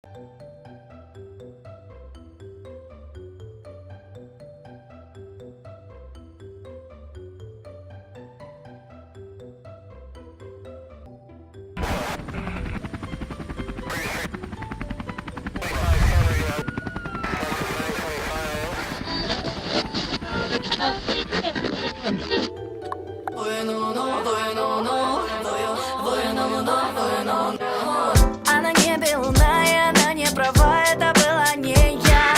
А на небе луна, и она не права, это была не я.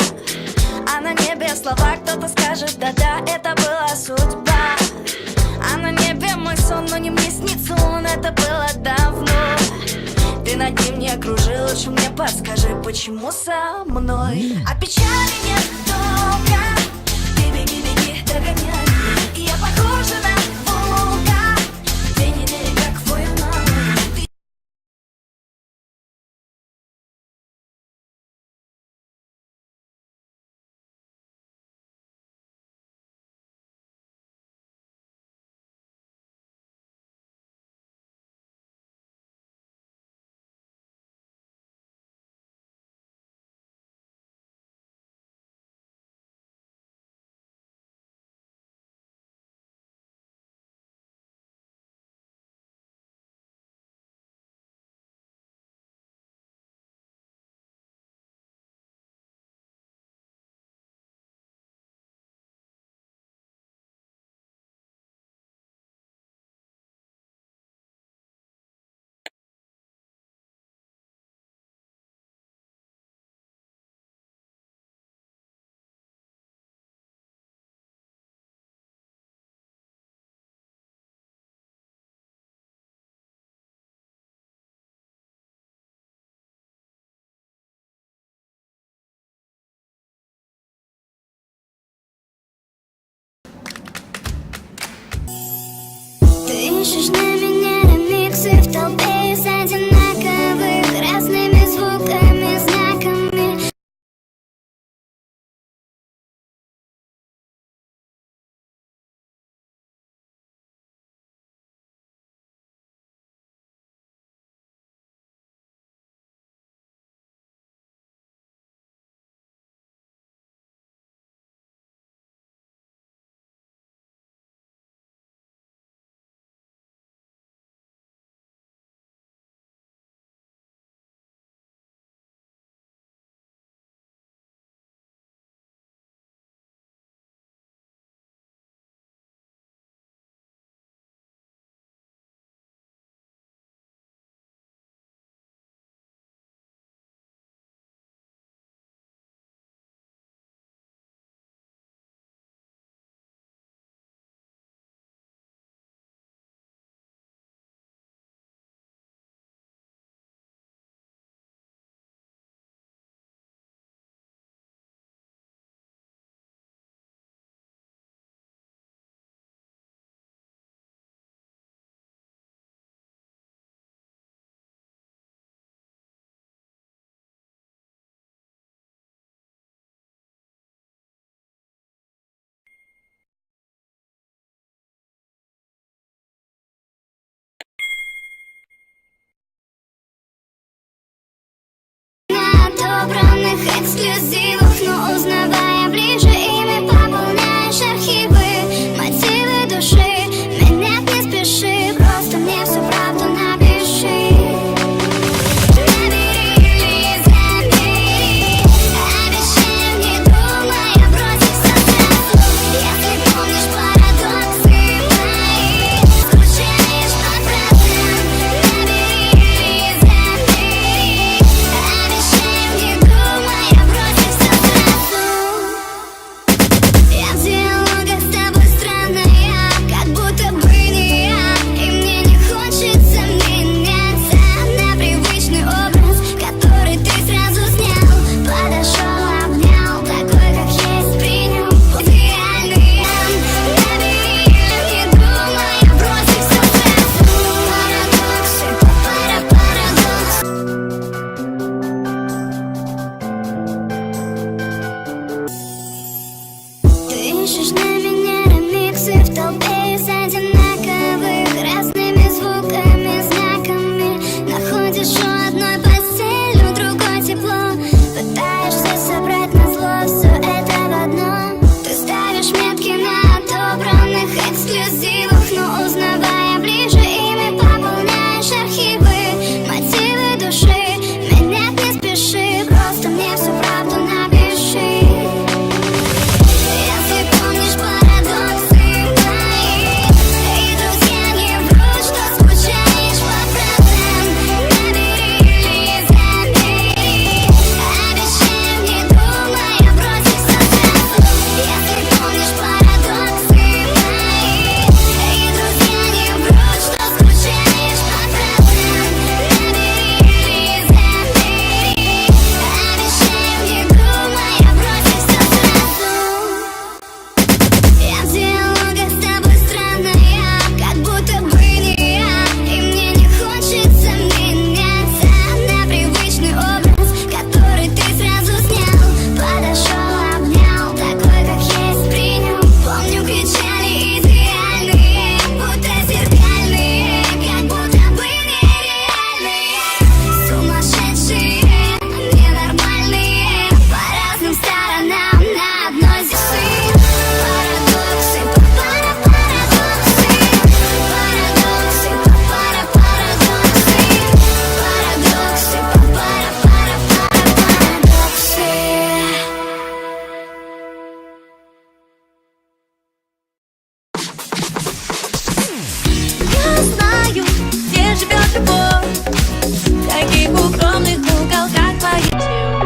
А на небе слова, кто-то скажет, да-да, это была судьба. А на небе мой сон, но не мне снится он, это было давно. Ты над ним не окружил, лучше мне подскажи, почему со мной? А печали нет долго, ты беги, беги, догоняй. И я похожа на Волга, день недели, как война. Ты ищешь на меня ремиксы в толпе из одинаковых разными звуками, знаками.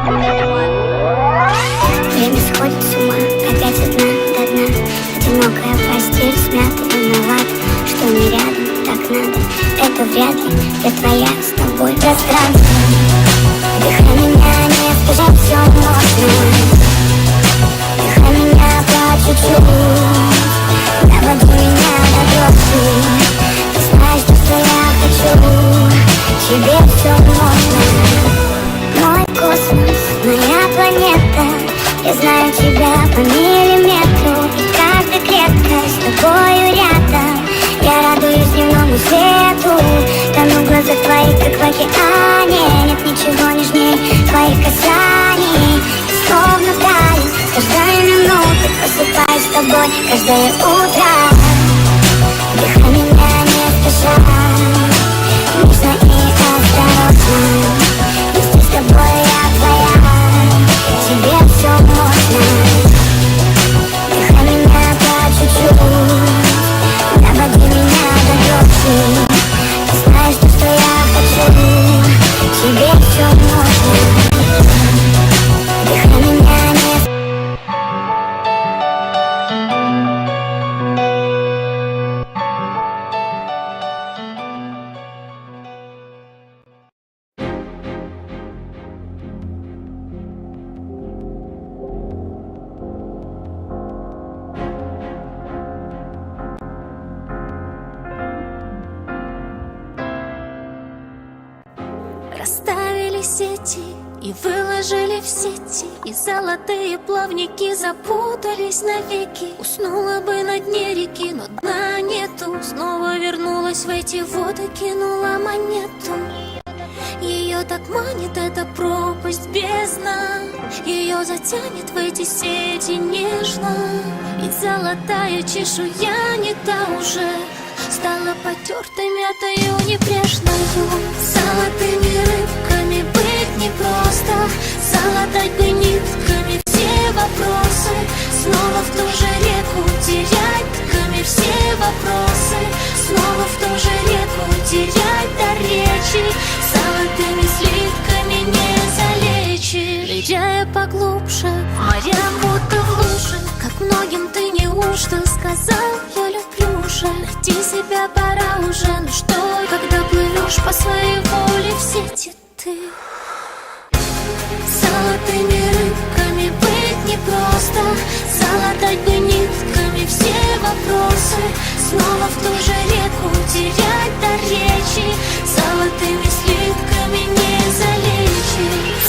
Время сходит с ума, опять от дна до дна. Одинокая постель смята, виноват, что не рядом, так надо. Это вряд ли, я твоя, с тобой пространство. Дыхай меня, не сбежать, все можно. Дыхай меня по чуть-чуть, доводи меня до дрожи. Ты знаешь, что я хочу, тебе все можно. Мой космос, моя планета, я знаю тебя по миллиметру. И каждая клетка с тобою рядом. Я радуюсь дневному свету, тону в глазах твоих, как в океане. Нет ничего нежней твоих касаний. И словно таю, с каждой минуты просыпаюсь с тобой каждое утро. Дыхай меня не спеша, нежно и осторожно. Вместе с тобой я твоя, тебе все можно. Дыхай меня по чуть-чуть, доводи меня до дрожи. Ты знаешь, что я хочу, тебе все можно. Дыхай меня не Расставили сети и выложили в сети, и золотые плавники запутались навеки. Уснула бы на дне реки, но дна нету. Снова вернулась в эти воды, кинула монету. Ее так манит эта пропасть бездна, ее затянет в эти сети нежно. И золотая чешуя не та уже, стала потертой, мятою, небрежною. Золотыми рыбками быть непросто, залатать бы нитками все вопросы. Снова в ту же реку терять тками все вопросы. Снова в ту же реку терять до речи. Золотыми слитками не залечишь. Ныряя поглубже, морям будто в луже. Как многим ты неужто сказал, я люблю же. Найти себя пора уже, ну что, когда плывешь по своей воле в сети ты. Золотыми рыбками быть непросто, залатать бы нитками все вопросы. Снова в ту же реку терять до речи. Золотыми слитками не залечишь.